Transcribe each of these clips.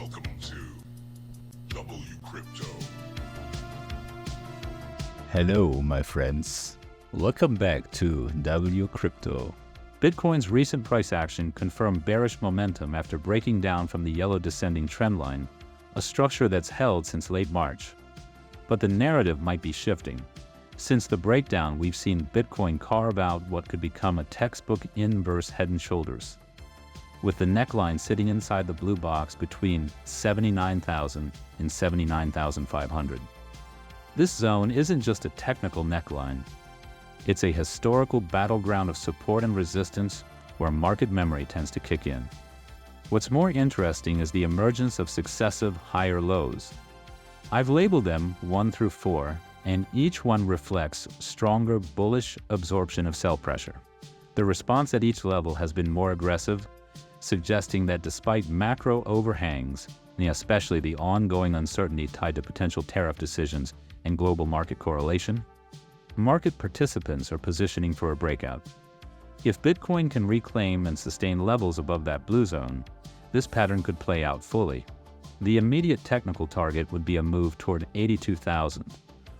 Welcome to WCrypto. Hello, my friends. Welcome back to WCrypto. Bitcoin's recent price action confirmed bearish momentum after breaking down from the yellow descending trendline, a structure that's held since late March. But the narrative might be shifting. Since the breakdown, we've seen Bitcoin carve out what could become a textbook inverse head and shoulders, with the neckline sitting inside the blue box between 79,000 and 79,500. This zone isn't just a technical neckline. It's a historical battleground of support and resistance where market memory tends to kick in. What's more interesting is the emergence of successive higher lows. I've labeled them 1 through 4, and each one reflects stronger bullish absorption of sell pressure. The response at each level has been more aggressive, suggesting that despite macro overhangs, especially the ongoing uncertainty tied to potential tariff decisions and global market correlation, market participants are positioning for a breakout. If Bitcoin can reclaim and sustain levels above that blue zone, this pattern could play out fully. The immediate technical target would be a move toward 82,000,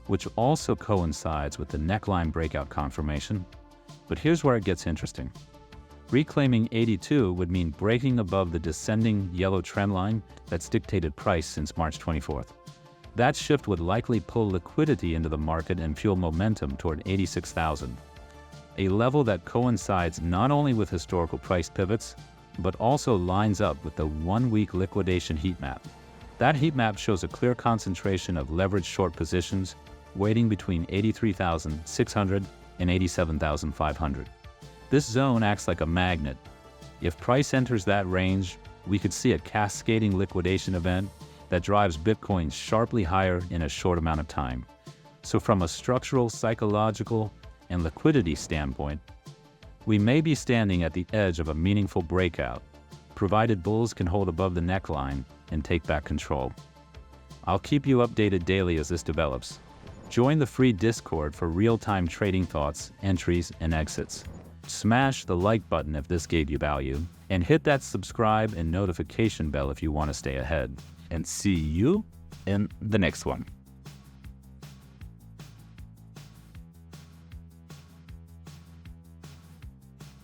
which also coincides with the neckline breakout confirmation. But here's where it gets interesting. Reclaiming 82 would mean breaking above the descending yellow trend line that's dictated price since March 24th. That shift would likely pull liquidity into the market and fuel momentum toward 86,000, a level that coincides not only with historical price pivots, but also lines up with the one-week liquidation heat map. That heat map shows a clear concentration of leveraged short positions, weighting between 83,600 and 87,500. This zone acts like a magnet. If price enters that range, we could see a cascading liquidation event that drives Bitcoin sharply higher in a short amount of time. So from a structural, psychological, and liquidity standpoint, we may be standing at the edge of a meaningful breakout, provided bulls can hold above the neckline and take back control. I'll keep you updated daily as this develops. Join the free Discord for real-time trading thoughts, entries, and exits. Smash the like button if this gave you value, and hit that subscribe and notification bell if you want to stay ahead. And see you in the next one.